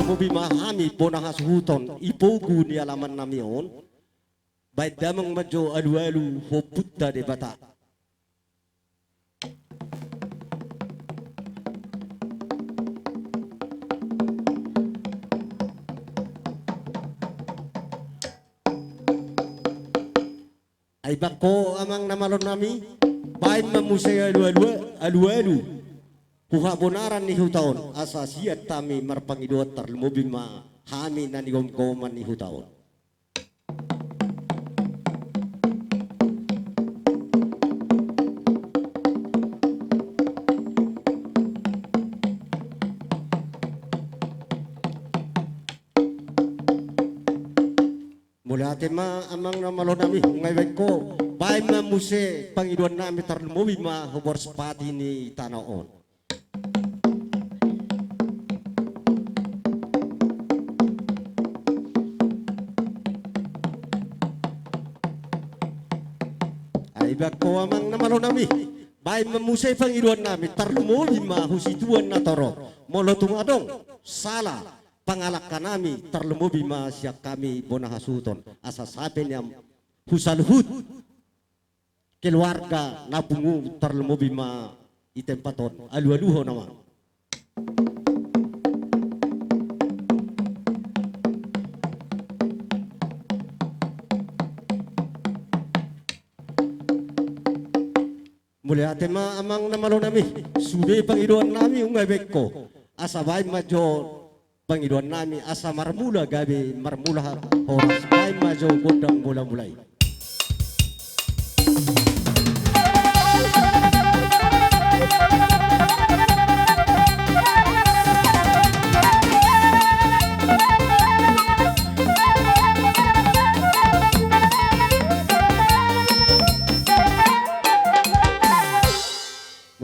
mo bimahami bonahas huton ipogu ni alaman namion baik damang majo alu-alu ho putta de bata. Ay bako amang namalon nami baik mamusay alu-alu kuha bonaran ni hutaon asa siat tami marpangiduat tarlumobing ma hami na nigom-goman ni hutaon. Mula tema amang namalon nami ngay ko baik mamuse pangiduan nami tarlumobing ma hubor sepati ni tanaon. Ibak ko amang namalon nami baik memusay pangiduan nami tarlumo lima husituan na toro molo tumadong salah pangalak nami tarlumo bima siak kami bonahasuton asa saben yang husalhut keluarga nabungu tarlumo bima itempaton alu-aluho nama. Mulai tema amang namalon nami sudah pangiduan nami ungay beko asa baik majo pangiduan nami asa marmula gabi marmula horas baik majo godang mulai.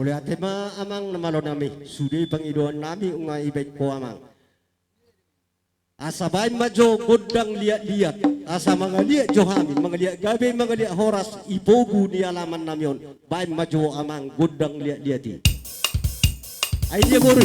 Mulai tema amang namalon nami sudah pangiduan nami ungay beko amang asa baik majo godang liat-liat asa mga liat johami mga liat gabi mga liat horas ipogu ni alaman namion baik majo amang godang liat-liati ay dia bori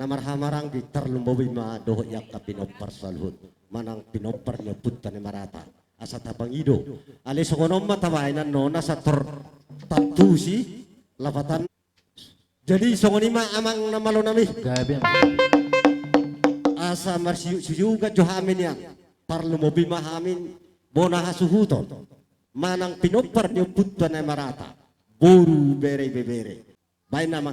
namarhamarang di terlumbawi ma doho yak ka pinopar salhut manang pinopar niya putta ni marata asa tabang ido ali sokonom matabainan no nasa tatusi lapatan jadi songonima amang namalo nami Gabi. asa marsiyu ga johamin yan parlumobi mahamin bona hasuhuton manang pinopar niya putta ni marata boru bere bebere baik nama.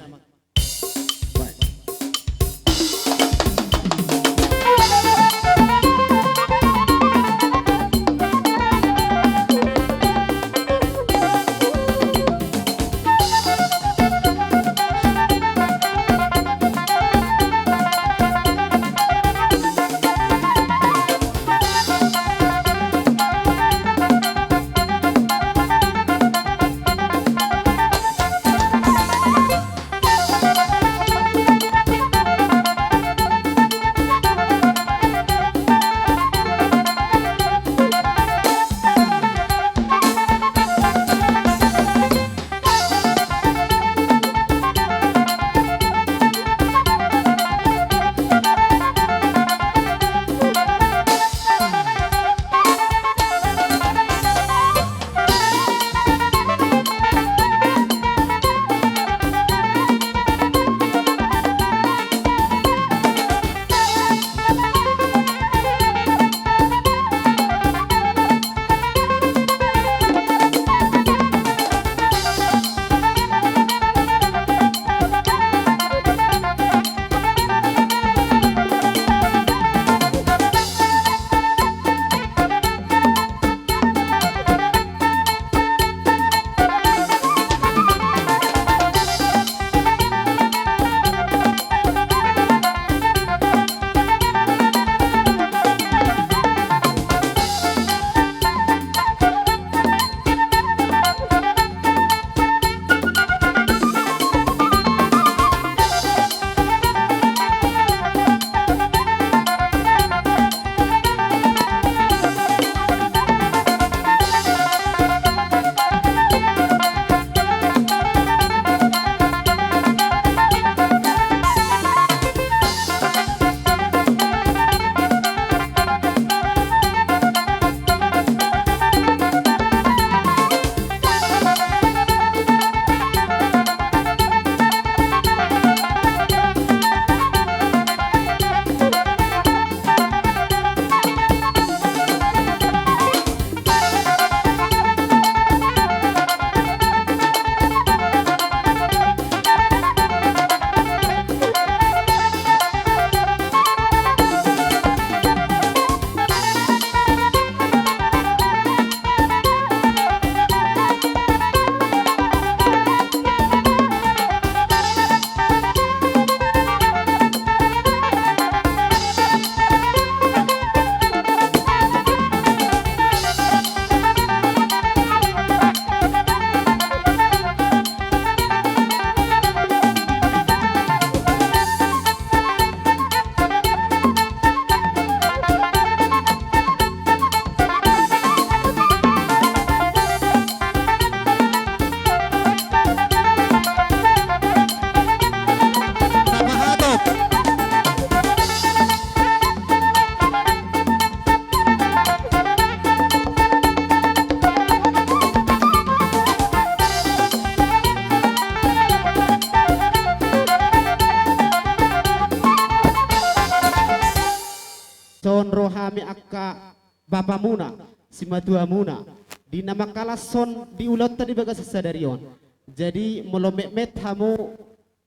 son rohami akka bapa muna si matua muna di nama kalason di ulat tadi baga sasadarion jadi melomet hamu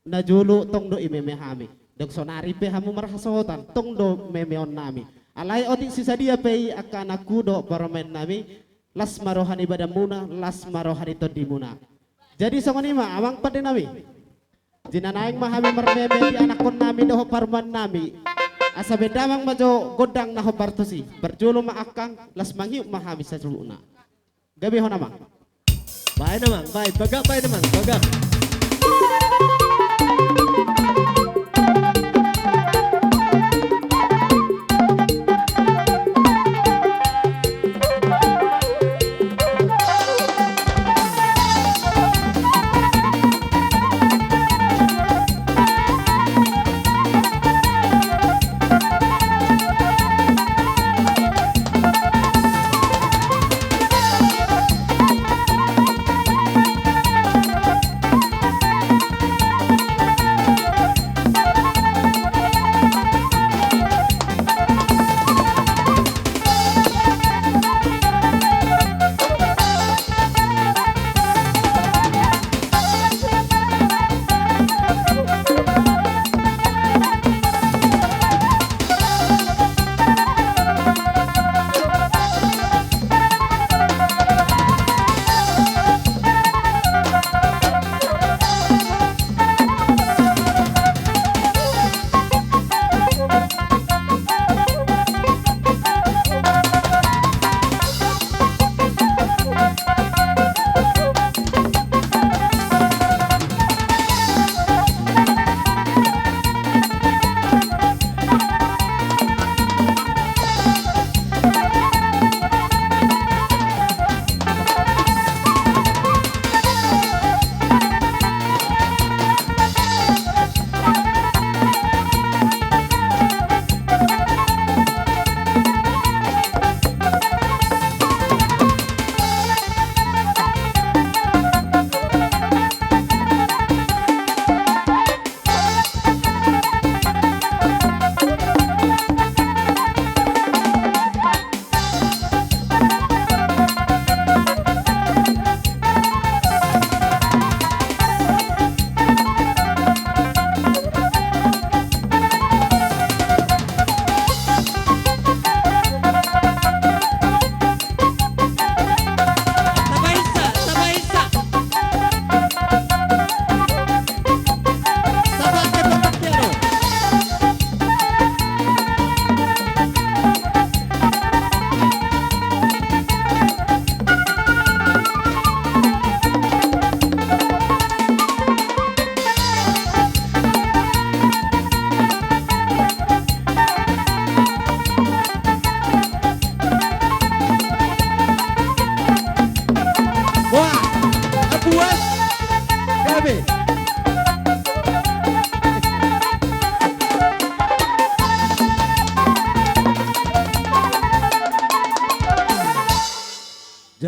najulu tong do imeme hami dok sonari pe hamu marhasotan tong do memeon nami alai oti sisa dia pe akan aku do paromen nami las marohani badamuna las marohani todimuna jadi songonima awang pade nami jinanaing mahami marmeme di anakon nami do parman nami asa bedamang majo godang na hopartosi berjulu maakang las mangiu mahami sa suluna gabi ho namang baik namang baik bagak baik namang bagak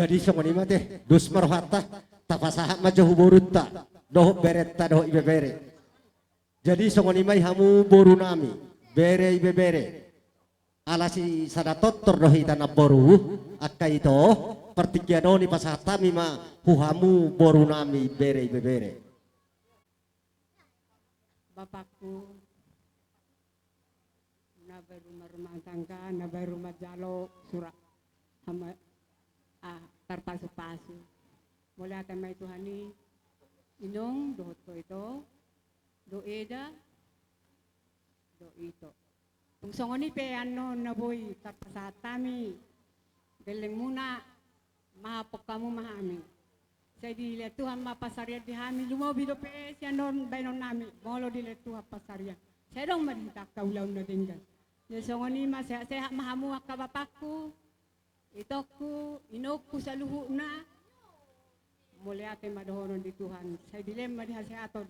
Jadi songoni mah teh dus marwata tapasaha mah jauh borutta doh beretta doh ibe bere. Jadi songoni mah hamu boru nami bere ibe bere. Alasi sadatot terdoh itana boru akka itu pertikianoni pasatami mah huhamu boru nami bere ibe bere. Bapakku na baru rumah tangga, na baru rumah jalo surat sama terpasu-pasu. Mulai tamay Tuhani inong dohot ko ito, do eda, do ito. Kung songoni pe ano na boy terpasatami, galing muna mahapok kamu mahami. Saya dilihat Tuhan mapasarya di kami, lumobi do PS yan doon baynon nami, molo dilihat Tuhan pasarya. Saya dong madintak kaulaw na tinggal. Ya songoni mas saya mahamu ka bapakku, itoku, inokku sa luhu na. Mulai ate madohonon di Tuhan. Saya dilem madihasya aton.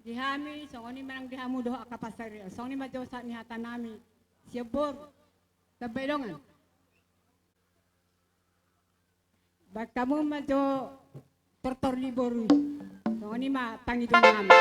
Di kami, songoni manang dihamu doh ka pasarya. Songoni majosa ni hata nami. Siabor, tabaydongan. Bag kamu majo tortor libor. So ni ma pangidon namin.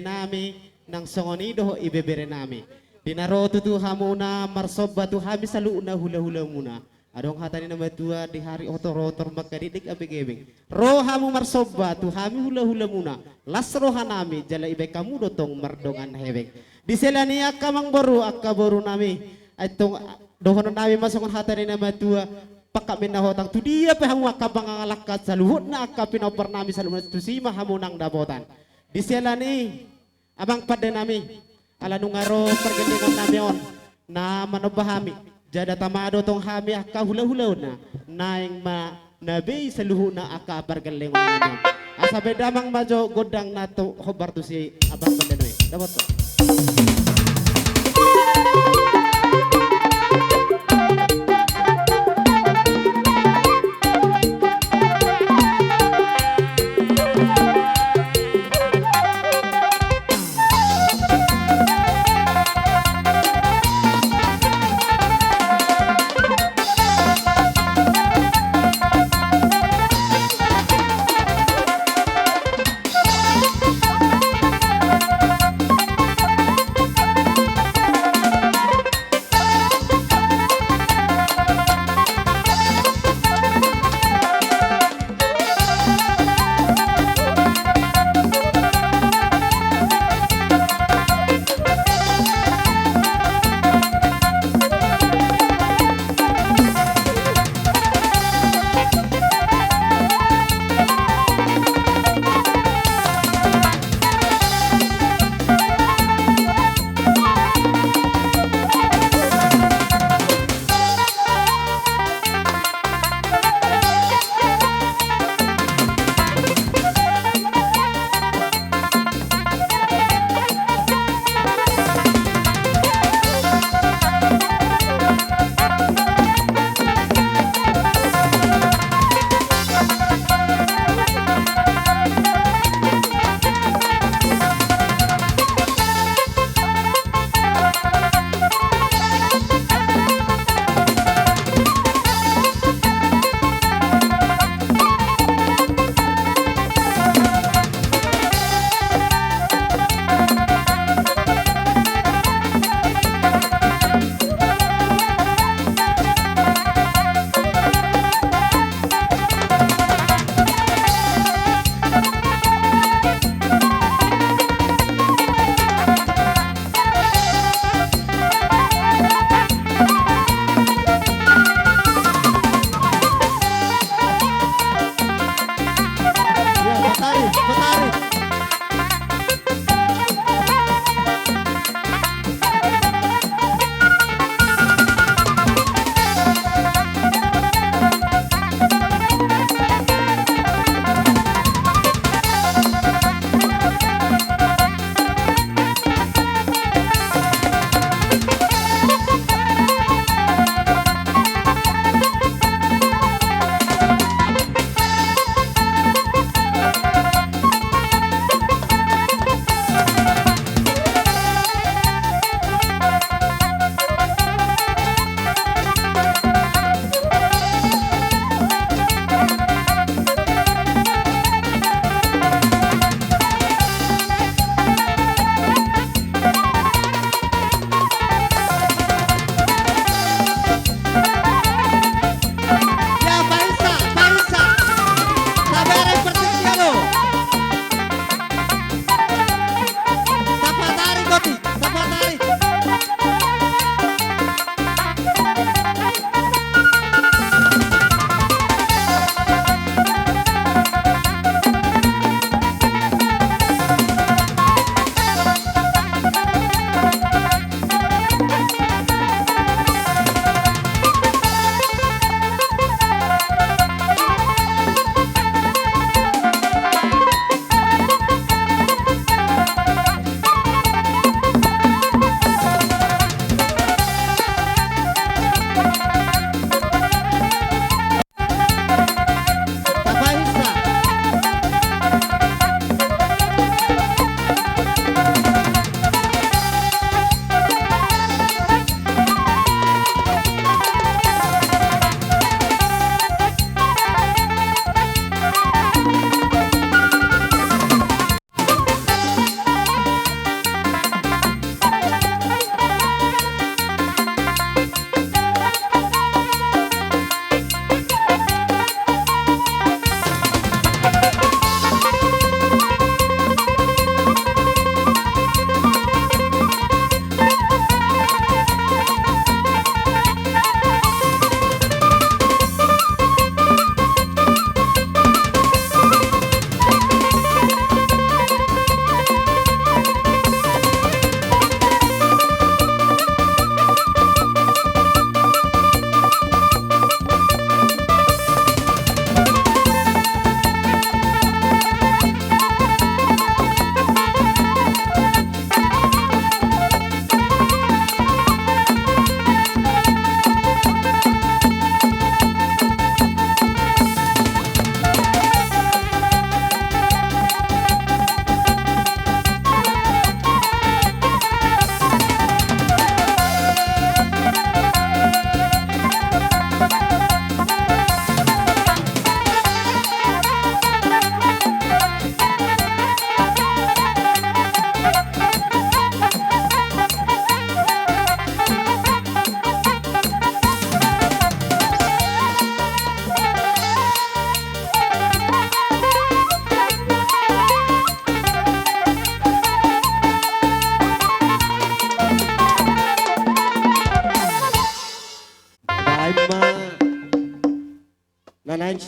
ibebere nami nang songonido ibebere nami. Dinaroto tu hamuna marsoba tu hami saluna hula-hula muna. Adong hatani na matua di hari otor-otor magkadidik abig-ibig. Rohamu marsoba tu hami hula-hula muna. Las rohanami jala ibay kamu dotong mardongan hewek. Di sela ni akamang boru akaboru nami. Itong dohonon nami masukon hatani na matua. Pakamin na hotang tu dia pahamu akabangangalakat sa luhut na akapinopar nami sa lumat tu sima hamunang dabotan. Di sela ni abang pada nami. Ala nungaro pergelingon nami on na manobahami. Jada tamado tong hami aka hula-hula na naing nabi sa luho na aka pergelingon nami. Asa bedamang majo godang nato hobar tu si abang padanoy. Dapat to.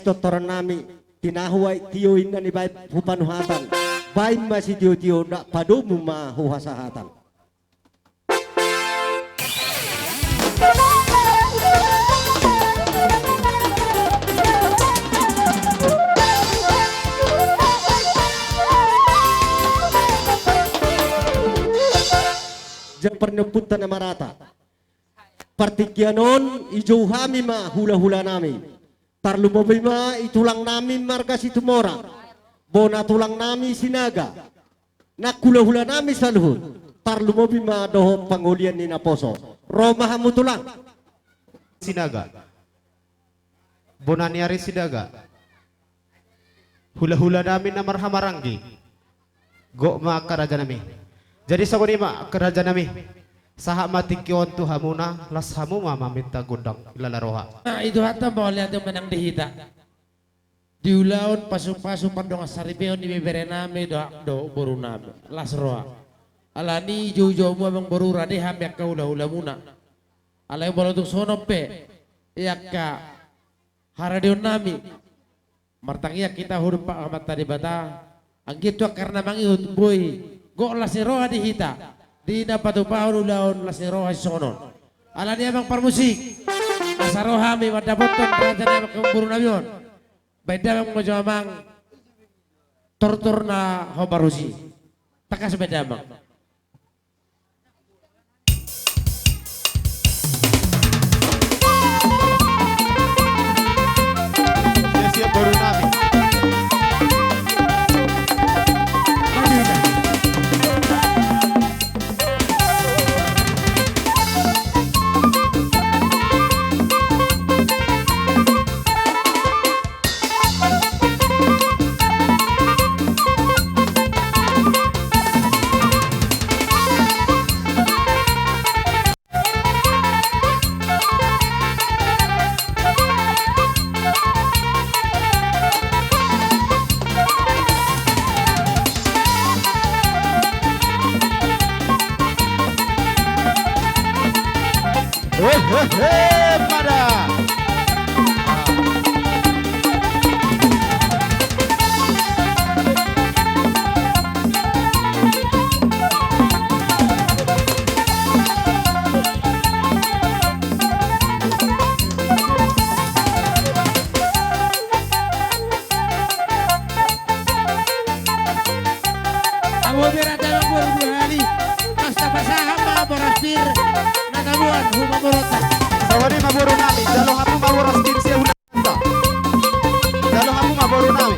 doktoran nami tinahuay tiyoin na ni bay hupanuhatan bay masih tiyo ndak padu muma huhasahatan. Jang perneputan na marata. Partikyanon ijo hami ma hula-hula nami. Tarlumobi ma itulang nami marga si tumora. Bona tulang nami sinaga. Nakula-hula nami sa luhut. Tarlumobi ma doho pangulian ni Naposo. Roma hamu tulang. Sinaga. Bonaniari Sinaga. Hula-hula namin na marhamaranggi. Go ma karaja nami. Jadi sagoni ma karaja nami. Saha matikyon tu hamuna las hamu ma maminta gudang ilalaroha. Nah itu hatta boleh ada menang dihita. Di ulaun pasu-pasu pandong saripeo ni bebere nami do boru nami las roa. Alani jo mu abang boru rade ham yak ula muna. Alai bolotung sono pe yak haradion nami. Martangia kita hurup pak amat tadi bata. Anggitu karena mangihut boy. Go laseroa dihita di napatu paun ulaun laseroa sono ala dia bang parmusik lasaroha mi madapoton raja na kemburu nabion beda bang mojo bang tortur na hobarusi takas beda bang Siap baru nami. Pada. Abu berada ngabur buhali Mustafa Sahama Boraspir Nagabuan Huma Borota Sawari maburu nami. Dalong aku mawaras kinsi hunanta. Dalong aku maburu nami.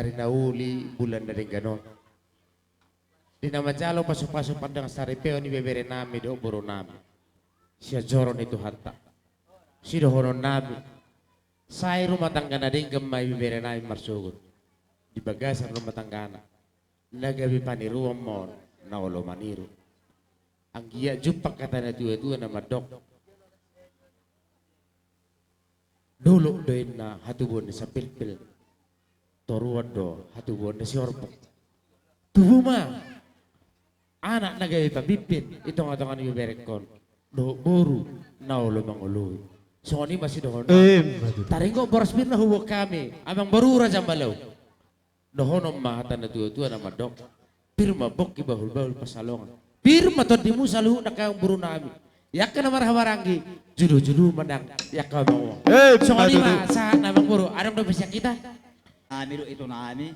Hari nauli bulan dari ganon. Di nama jalo pasu-pasu pandang saripeo ni bebere nami do boro nami. Sia joron itu hatta. Si dohonon nami. Saya rumah tangga na din gamay bebere nami marsugot. Di bagasan rumah tangga na. Nagabi paniruam mo na olo maniru. Ang giya jupak kata na dua-dua na madok. Dulu doin na hatubon sa pilpil. Toruan do hatubon na si orpok. Tubuh mah anak nagay pabipin ito nga tangan yung berekon do buru naulo manguloy so ni masih dohon taringo boras bir na huwag kami amang barura jam balaw dohonom mahatan na tuwa na madok pirma bok ibahul-bahul pasalongan pirma to di mo saluho na kayong buru namin yak ka na marhawarangi julu-julu manang yak ka mo so ni ma sa namang buru aram do bisya kita Amiro ito na ami.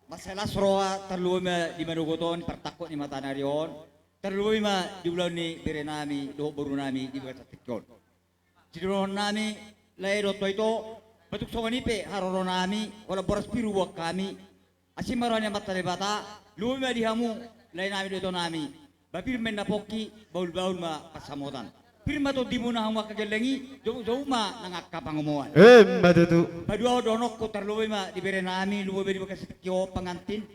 Masalas roa terluwi ma di manuguton pertakot ni mata narion. Terluwi ma di ulan ni pere nami do baru nami di bagat tikon. Ciduron nami lahir to ito batuk songani pe haroro nami wala boras piru wak kami. Asim maranya mata bata luwi ma di hamu lahir nami do ito nami. Bapir men napoki baul-baul ma pasamutan. Pirma to di mo na hangwa kagalangi, jauh ma nangakka pangumuan. Matutu. Padua donok ko terluwi ma di bere nami luwi di bagas tikyo pangantin.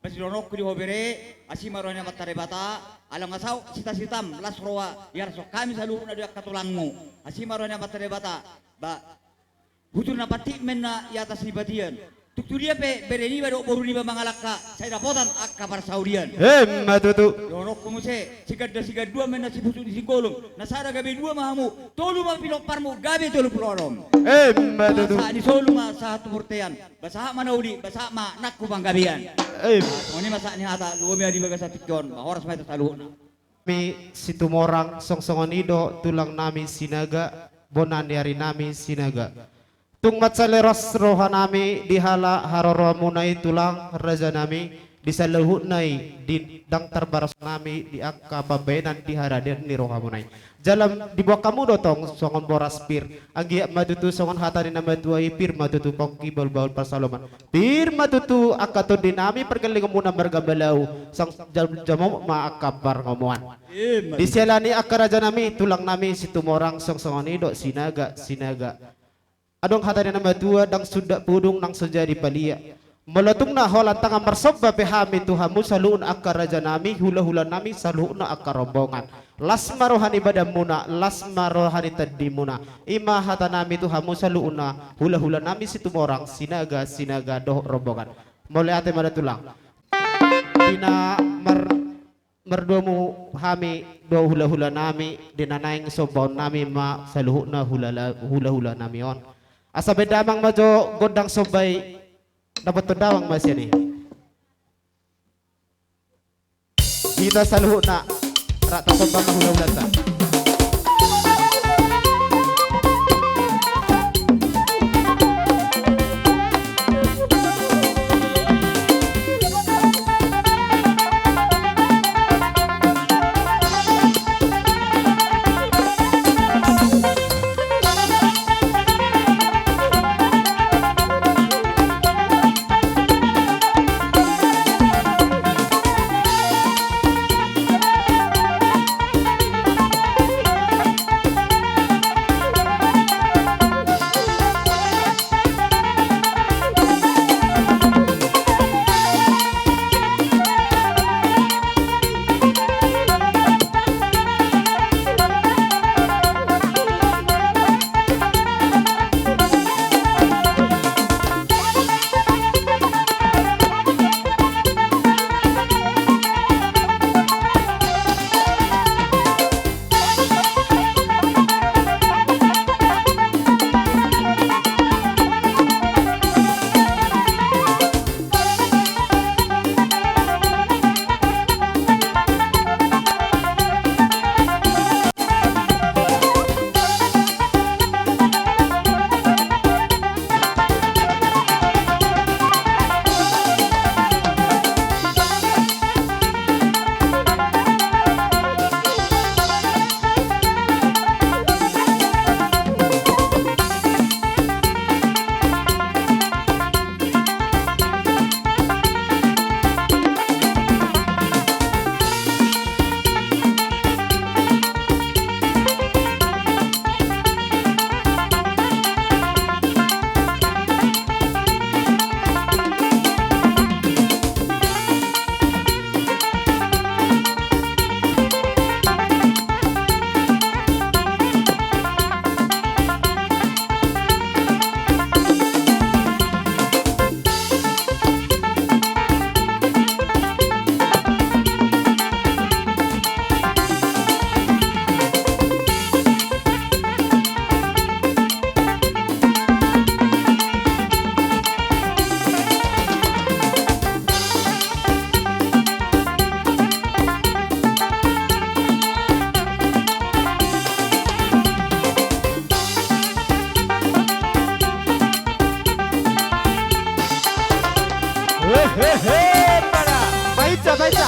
Basi donok ko di hobere asimaronya matare bata alang asaw sita-sitam las roa yar so kami salu na dia katulangmu. Asimaronya matare bata ba hutur na pati men na yatas ni batian. Tukturia pe bere ni bado boru ni ba mangalaka saya dapotan akka parsaurian. Matutu. Donok ko mo se sigad dua men na sipusu di sigolong. Nasara gabi dua mahamu tolu ma pilok parmu gabi tolu pulorom. Matutu. Sa ni solo ma sa tumurtean. Basaha manauli basaha ma nakku banggabian. Oni masa ni hata luwi di bagas tikyon horas ma ito saluhon. Mi situmorang songsongonido tulang nami sinaga bonan yari nami sinaga. Tung matsaleros roha nami dihala haroro munay tulang raja nami disaluhut nai di dang terbaras nami di akka babenan di haradir ni roha munay. Jalam di bawah kamu dotong songon boras pir agi matutu songon hatari nama tuai pir matutu pongki baul pasaloman pir matutu akka to dinami pergeling muna bergabalau sang jamu ma akka par ngomongan. Diselani akka raja nami tulang nami situmorang songsongonido sinaga adong hatari nama tua dang sudah pudung nang sejadi palia meletung na holan tangan marsobba pehami tuhamu saluun akka raja nami hula-hula nami saluun akka rombongan las marohani badamuna las marohani tadimuna ima hata nami tuhamu saluun na hula-hula nami situmorang sinaga doh rombongan mulai ate mada tulang dina merduamu hami do hula-hula nami dina naing sobon nami ma saluun na hula-hula nami on asa bedamang majo godang sobay dapat tendawang mas yani kita saluh na rata sombang hula-hula ta Hehe, para. Baca, baca.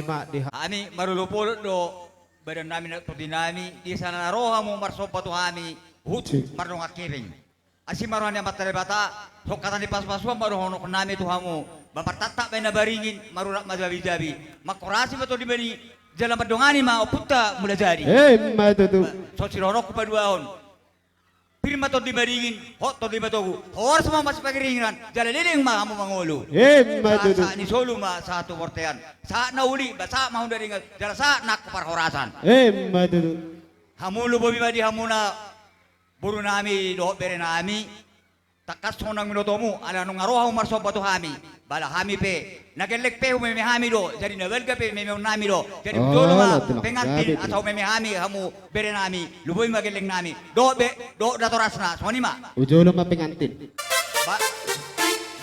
Mak di Ami marulupol do badan namin at dinami di sana naroha mo marsopa to ami hut marong akiring. Asi marohan yang matare bata so kata ni pas-paswa marohono nami to hamu bapartata bay na baringin marurak majabi-jabi makorasi ba to di bani jalan padongani ma oputta mula jadi. Ma tutu. So sirorok ko paduahon. Pirma to di baringin hot to di batogu. Hor sama mas pagiringan jalan liling ma hamu mangolo. Ma tutu. Sa ni solo ma sa to portean. Sa nauli ba sa mahon dari jalan sa nak parhorasan. Ma tutu. Hamulu bobi ba di hamuna buru nami do bere nami takas sonang minotomu ala nung aroha marso bato hami bala hami pe nagelek pe me hami do jadi nabelga pe me nami do jadi dolo ma pengantin atau me hami hamu bere nami luboy magelek nami do be do datorasna soni ma Ujolo ma pengantin. ba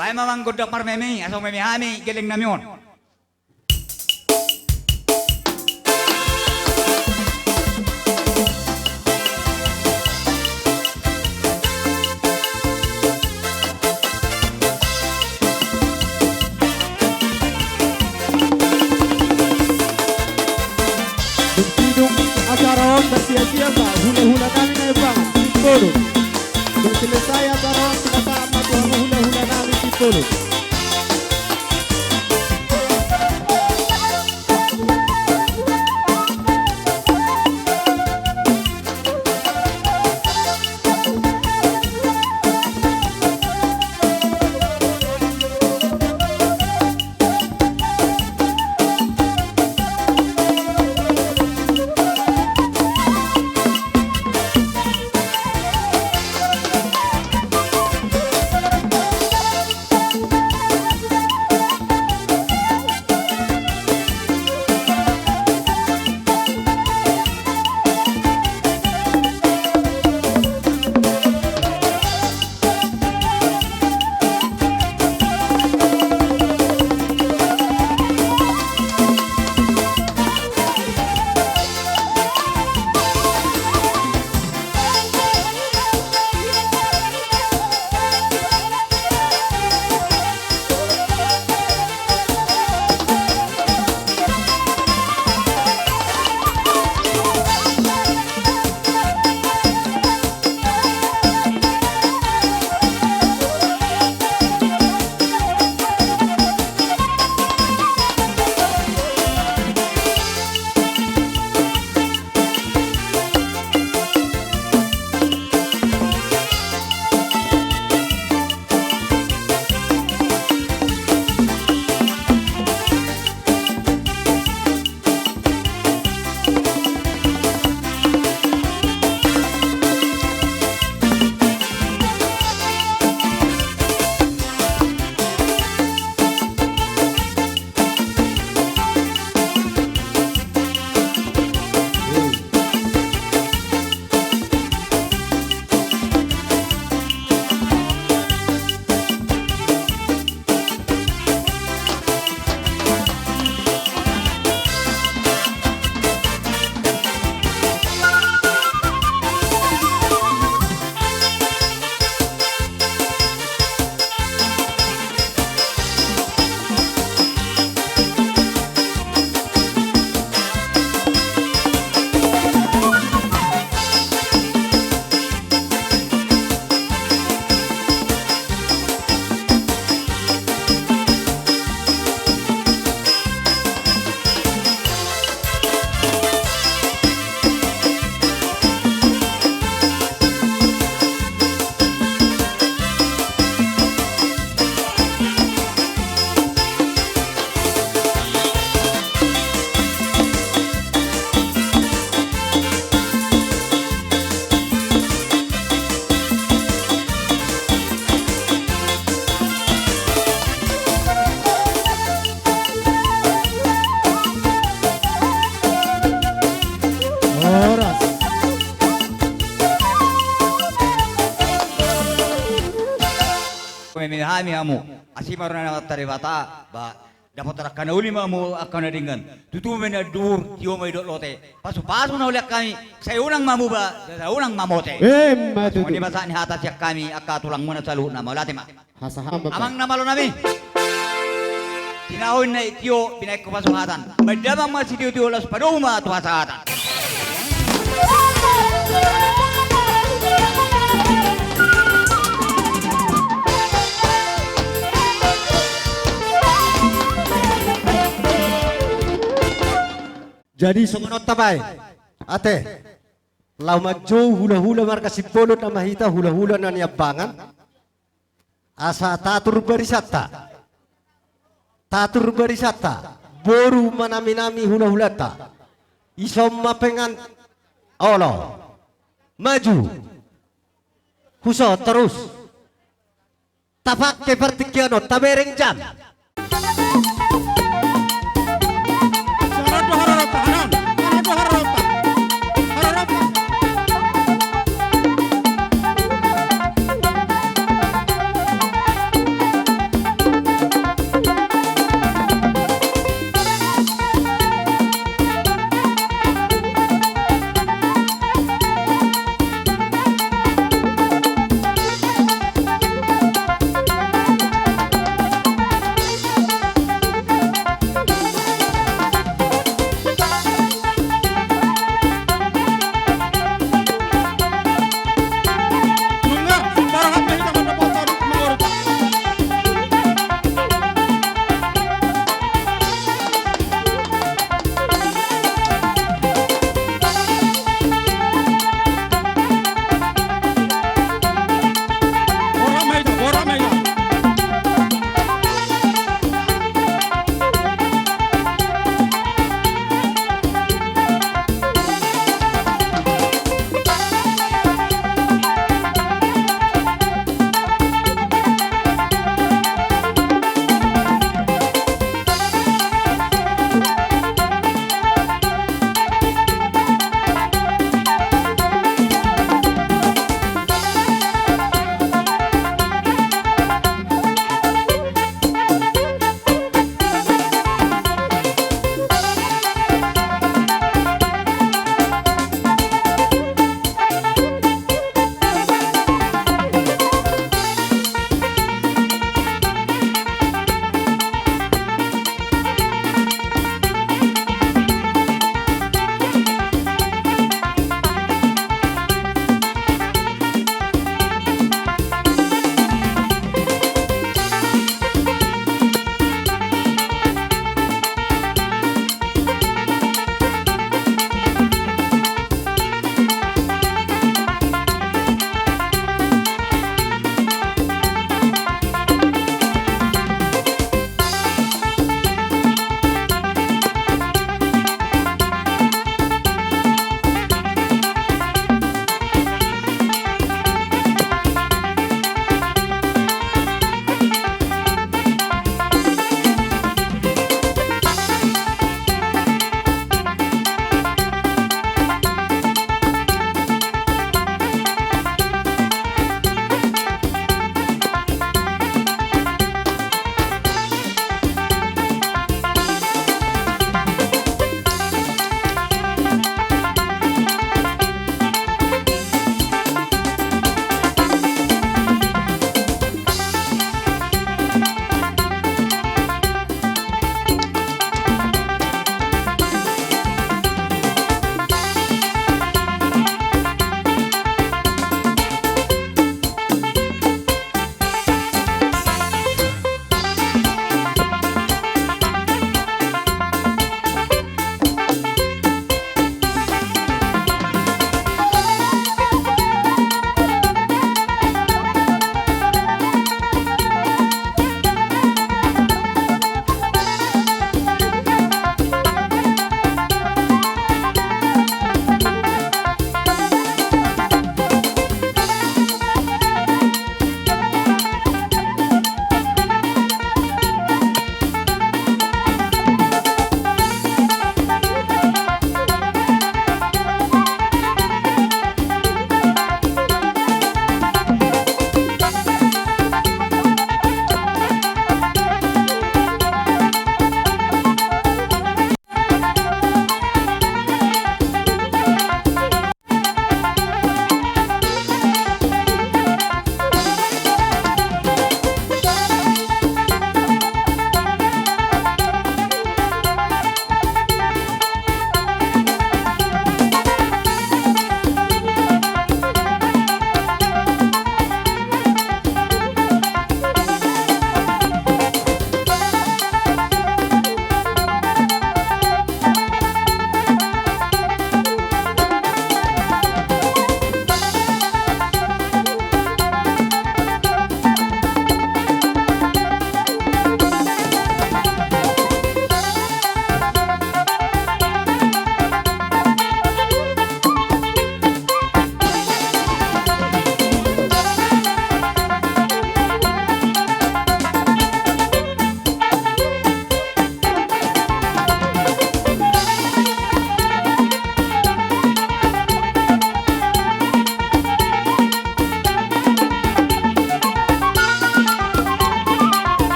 bay mamang godak mar meme atau me hami geleng namion. Acara bersia-sia Pak, hula-hula kami na Bang, Tipolo. Kung selesai acara tinatama ko ang hula-hula namin Tipolo. memahami kamu asimar na taribata ba dapat rakana uli mamu akan dengan tutu mena dur tio mai dot lote pasu na uliak kami saya unang mamu ba saya unang mamote Matutu. ini basa ni atas yak kami akka tulang muna salu na maulati ma Hasaham baka. amang namalo nami tinahon na itio binaik ko pasungatan madamang masih tio las paduma tuasatan Jadi semangat tabay. Ate, laumajo hula-hula marka sipolot na mahita hula-hula na niyabangan. Asa tatur barisata. Tatur barisata. Boru manami-nami hula-hula ta. Isom mapengan olo. Maju. Huso terus. Tapak ke partikiano tabereng jam.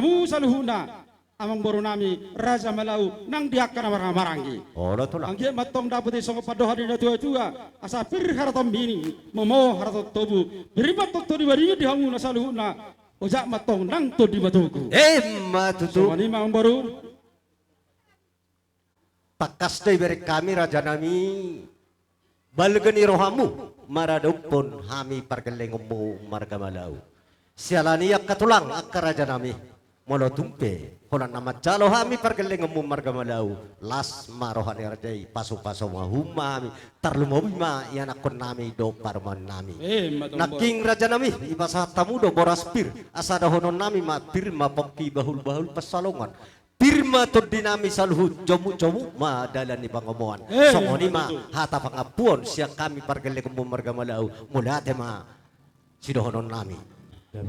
tamu saluhuna amang boru nami Raja Malau nang diakan marang-marangi. Olo to lang. Angge matong dapat isong padohan na tua-tua asa pir haratom bini momo haratom tobu beribat to di bari di hangu na saluhuna ojak matong nang to di batuku. Matutu. So ani mang boru Takas day beri kami raja nami balgani rohamu maradupon hami pargelengmu marga Malau. Sialani ak katulang ak raja nami molo tumpe holan nama jalo hami pargelengmu marga Malau las marohani rajai pasu-pasu mahuma hami tarlumobima yan akon nami do parman nami. Naking raja nami ibasa tamu do boraspir asada honon nami matir mapokki bahul-bahul pasalongan. Pirma to dinami saluhut jomu-jomu ma dalan ni pangomoan. Songoni ma hata pangapuon siya kami pargele kumbu marga Malau mulate ma sidohonon nami.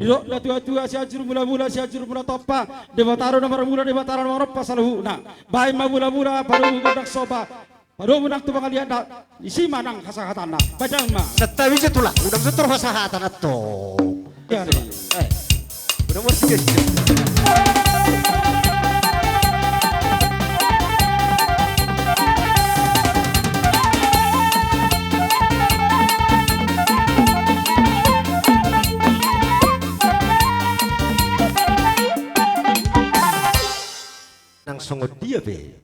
Ilo la tua-tua si ajur mula-mula si ajur mula topa debataro nomor mula debataro nomor pasaluhuna. Bae ma mula-mula baru budak soba. Baru budak tu pangalian dak isi manang hasahatana. Bajang ma. Setawi setulah udang setur hasahatan atto. Ya. Nomor 3. Nang songod dia be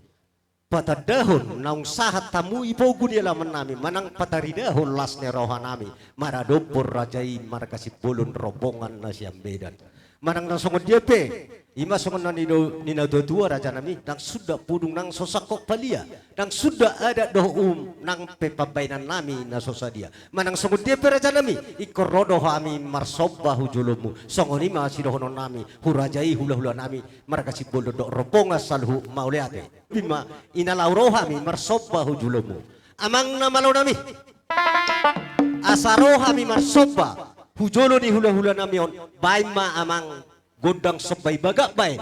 patadahon naung sahat tamu ipogu dia laman nami manang pataridahon las ne rohanami maradopor rajai markasi bulun rombongan na siyang bedan manang nang songod dia be ima songod na nina dua raja nami nang sudah pudung nang sosakok palia nang sudah ada dohum nang pepabainan nami na sosadia manang songod dia be raja nami ikorodo hami marsobba hujulumu songod ima sidohonon nami hurajai hula-hula nami markasi bulun do rombongan salhu mauleate bima inalauro hami marsobba hujulumu amang na malo nami asaro hami marsobba hujolo ni hula-hula nami on baima amang gondang sebay bagak bain.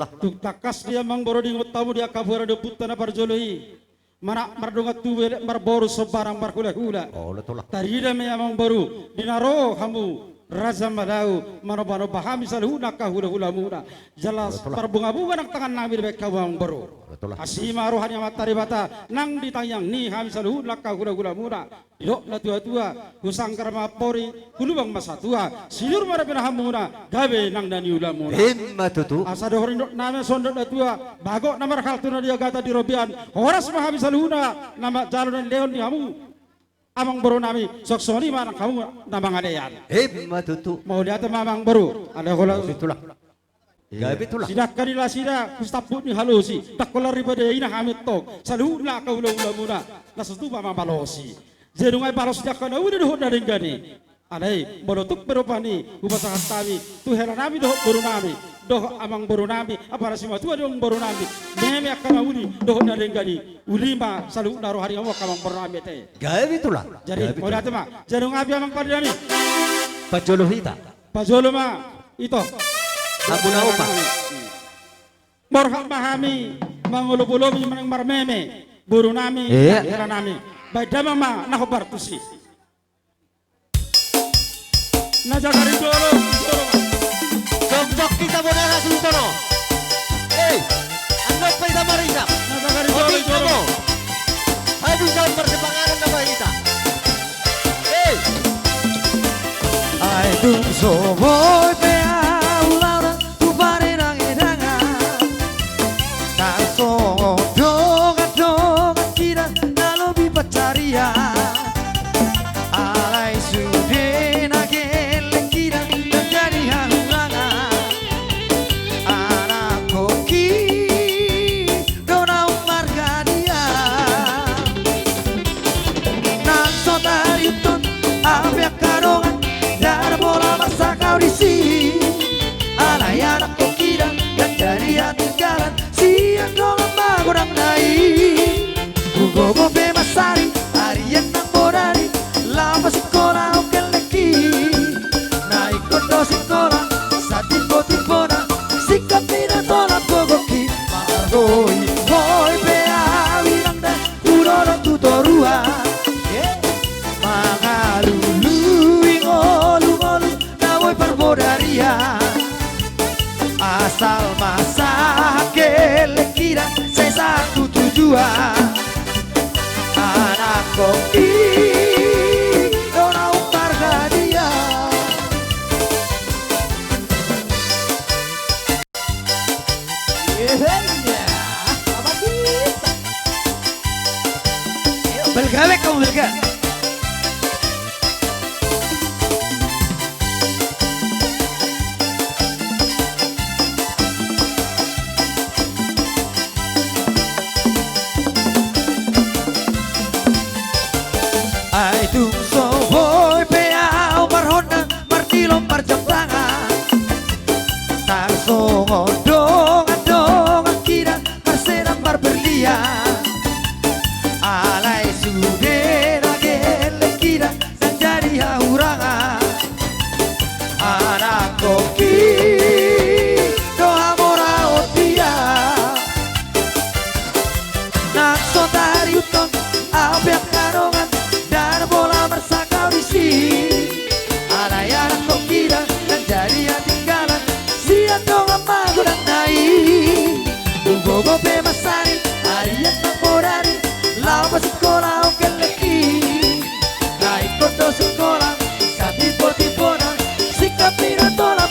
Tuk takas dia mang boro di tamu dia kabur ada putana parjoloi. Mana mardungat tu marboru sebarang markula-kula. Oh, betul lah. Tarida me amang baru dinaro kamu raza madau manobano bahami salhuna kahula-hula muna. Jelas parbunga-bunga ng tangan namin baik kawang baru. Betul lah. Asima rohani matari bata nang ditayang ni hami salhuna kahula-hula muna. Dilo na tua-tua husang karma pori hulubang masatua sinur marapina hamuna gabe nang daniula muna. Himma tutu. Asa dohorin nama sondok na tua bago na markal tuna dia gata di robian horas mahami salhuna nama jalon leon ni hamu amang baru nami soksoni manang kamu namang adeyan Himma tutu. mau lihat mamang baru ada kola Itulah. Ya, itulah. sidak kanila sida kustaput ni halusi tak kola ribade ina hamit tok salhuna ka ula muna nasutu mamang balosi zerungai balos dak kana udah dohon dari gani alai bolotuk beropani ubasa hastami tu hera nami doh baru nami doh amang baru nami apa rasima tu ada baru nami meme akana uli dohon dari gani ulima salu naro hari kamu kamang baru nami teh Ya, itulah. jadi mau lihat mah jarung abi amang pada nami Pajolo hita. pajolo mah itu Abu Naupa. morhak mahami mangulubulomi manang marmeme baru nami Iya. hera nami baik damang mah nahobar tusi najagari dolo Jok kita bodara Sultono. Anak paida marisa. najagari Oke, dolo kamu. Habis tahun persepangaran nama kita. Ai tung so voi pe aulaura tu pare nang edanga ta so donga kira nalo bi pacaria alai sude na gele kira jadi halanga anak koki dona marga dia nang so dari ton abia karongan dar bola masa kau di sini alai anak kau kira dan dari hati jalan siang dong kurang naik Ugo be masari hari yang nang borari lama sekolah oke leki naik kondo sekolah sa tipo na sikap tidak tolak bogoki margoi boy be awirang dan uroro tutorua mangalului ngolu-ngolu nawoi perbodaria asal masak kira saya satu tujuan anak koki dona umar dia apa kita belgawe kamu belgawe Ai tung so voi pe au marhona martilo marjam tangan tar so dong kira marsera marberlia alai sude na gele kira dan jadi haurangan anak koki do amora otia nak so dari uton abiak karongan dan bola bersakau di sini ada yang kau kira dan jadi yang tinggalan siang dong apa gudang naik Ugo be masari hari yang tak borari lama sekolah oke leki naik kondo sekolah sa tipo na sikap tidak tolak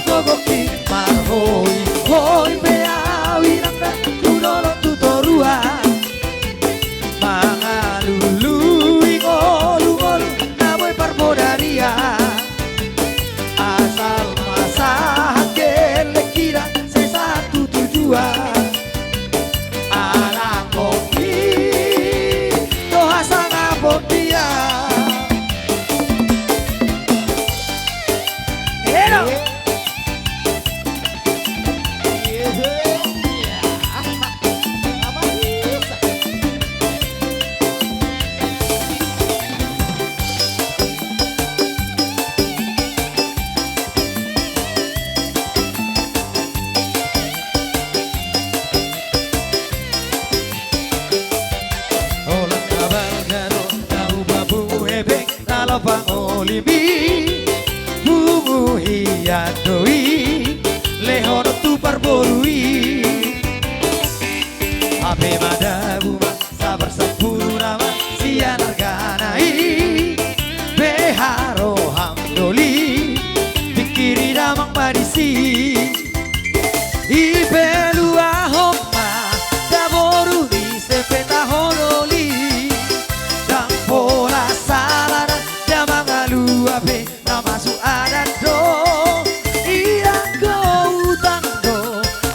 barborui Ave madabuma sabar sempurna sian arganai beharo hamdoli pikiri damang padisi ibelua homa daboru di sepeta honoli dan pola salara damang alu abe namasu adando irang go utangdo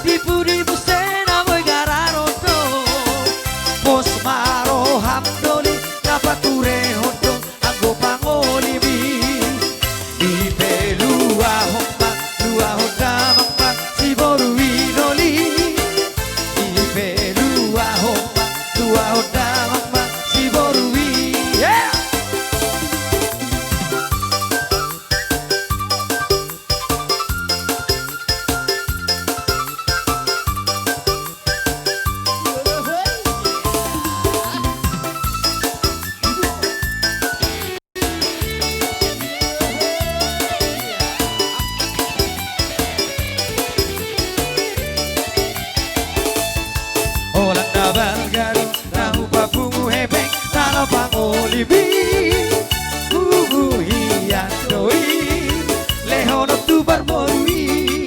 dipu sena boy gararodo pos maro hamdoli napature hodo anggo pangolibi ibelua homa lua hodamang si boru inoli ibelua homa lua hodamang si boru yeah Orang dabal garu nahu papungu hebeng tano pangolibi hian doi lehonok tu barborui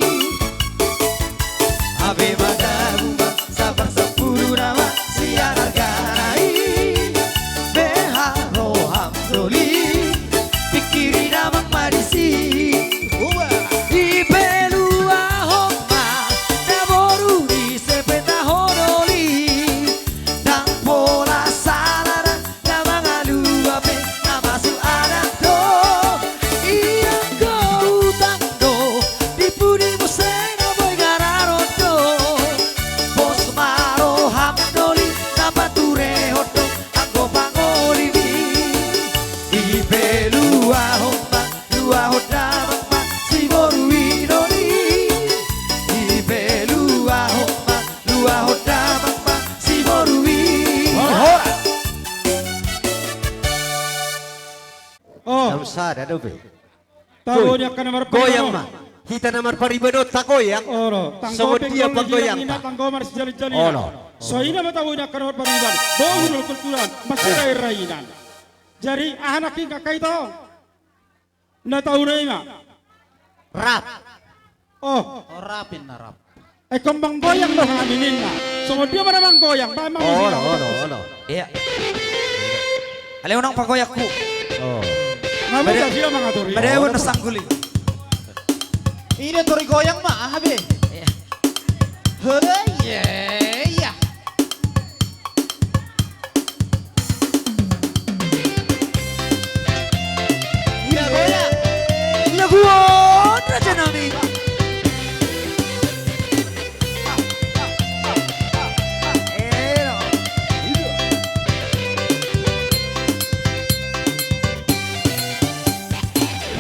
ave madaguma sabar sepuluh nama sian arganai beharo hamdoli pikiri namang marisi ibelua homa daboru di sepeta honoli dan pola salara namang alu ape namasu adando iyang go utangdo dipudi musena boy gararodo pos maro hamdoli napature hodo anggo pangolibi ibelua homa lua hodamang si boru inoli ibelua homa lua hodamang si boru Oh, Damsada dobe. tahu dia kan nomor Goyang mah. Hita namar paribadot tak goyang. Oro, Sama dia panggoyang ina tak. tanggo mar sejali-jali. Oro. So ina matawu ina kan nomor pariban. Bohunul kulturan masih rainan. Jadi anak kita kaito. Na tahu na ima. Rap. Oh, Rapin na rap. kembang goyang dong aminin na. So dia mana mang goyang, ba mang Ono, ono, ono. iya Aleo nang pagoyakku Oh. Ngamu tak sila mengaturi. Medewa na sangguli Ini tori goyang mah habe. Hei ya. Iya goyang. lagu raja nami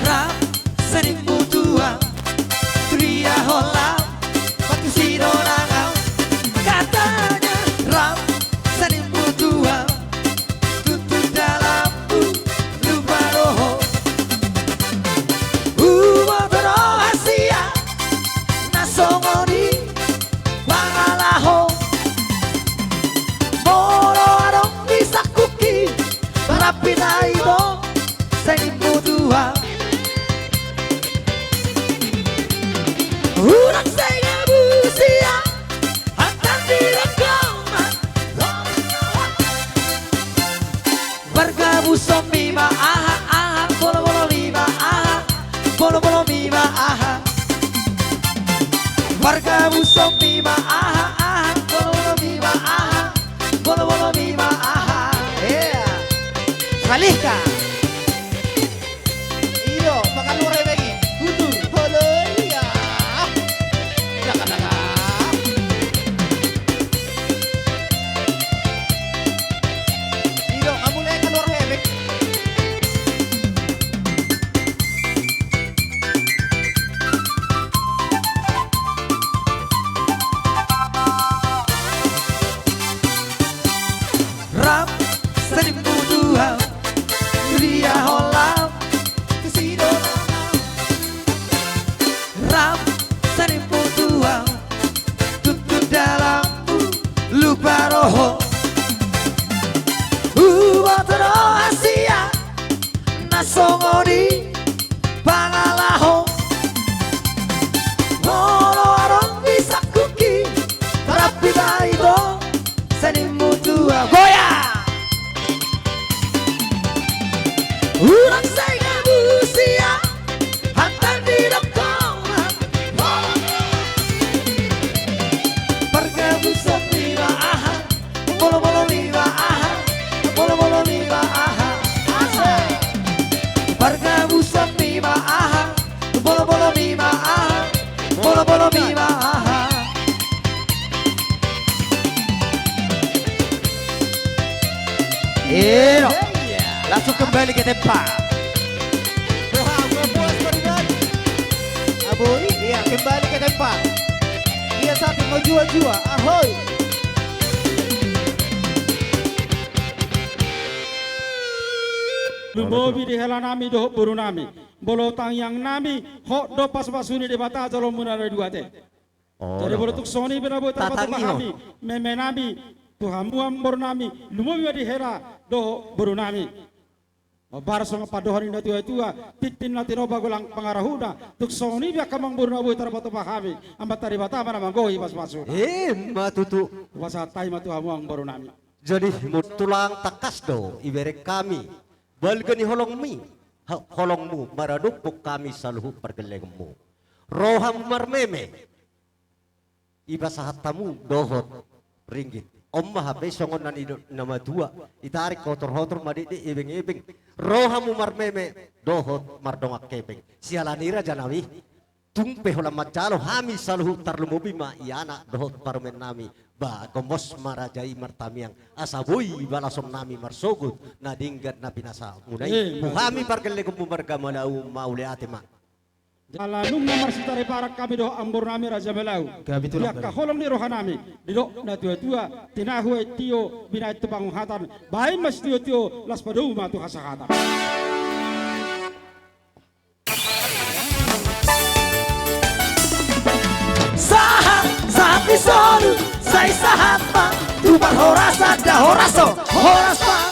Ram sering mutua Tria hola Batu sidorangau Katanya Ram sering mutua Tutup dalamku Lupa roho Berohasia Nasongoni Pangalaho Moro adong bisa kuki Barapina ibo Sering mutua Urang saya busia Akan direkoman Bergabung somima aha aha Bolo bolo lima aha Bolo bolo mima aha Bergabung somima aha aha Bolo bolo mima aha Bolo bolo mima aha Yeah Salihka Iyo, makan lurai bagi. Tutur. Holei ya. Daga-daga. Iyo, kamu naik ke luar hebek. Ram sering butuh songoni pangalaho ngono arong bisa kuki tapi baito seni mutua goya urang saya busia hantar di doktoran pergabusan lima aha bolo-bolo lima aha bolo-bolo lima aha pergabusan lima aha bolo-bolo lima aha bolo-bolo lima aha Eno, langsung kembali ke tempat. Aboy, iya kembali ke tempat. Dia sapi mau jua-jua, ahoy. Lumobi di hela nami doh buru nami. Bolotang yang nami hok do pas pasuni di bata jalom munara dua te. Jadi bolo tuk soni benabu terpatu bahami. Meme nami tuhamu ambor nami. Lumobi di hela doh buru nami. Baras mga padohan na tua titin na tinoba gulang pangarahuda tuk soni biya kamang buru nabu terpatu bahami. Ambat tari bata mana manggohi pas pasuna. Matutu. Wasatay matuhamu ambor nami. Jadi mutulang takas do iberek kami. Balgani holongmi. Holongmu maradupuk kami saluhu pergelengmu. Roham marmeme. Iba sahatamu dohot ringgit. Omma habe songon nan nama dua. Itarik kotor-kotor madidi ibing-ibing. Rohamu marmeme dohot mardongak kepeng. Sialanira janawi. Tumpe holam macalo hami saluhu tarlumubi ma iana dohot parmen nami. Ba gomos marajai martamiang asabui balasom nami marsogut na dinggat na pinasa munay muhami pargelego mumarga malau maule atema Alanung nomor sitare parak kami doh ambor nami raja melau ya kaholong ni rohanami dilo na tua tinahu tio bina itu panguhatan baik mas tio las padou matu hasahata Sapi sonu, sai sahat ma, tu par horasa da horaso, horas pa.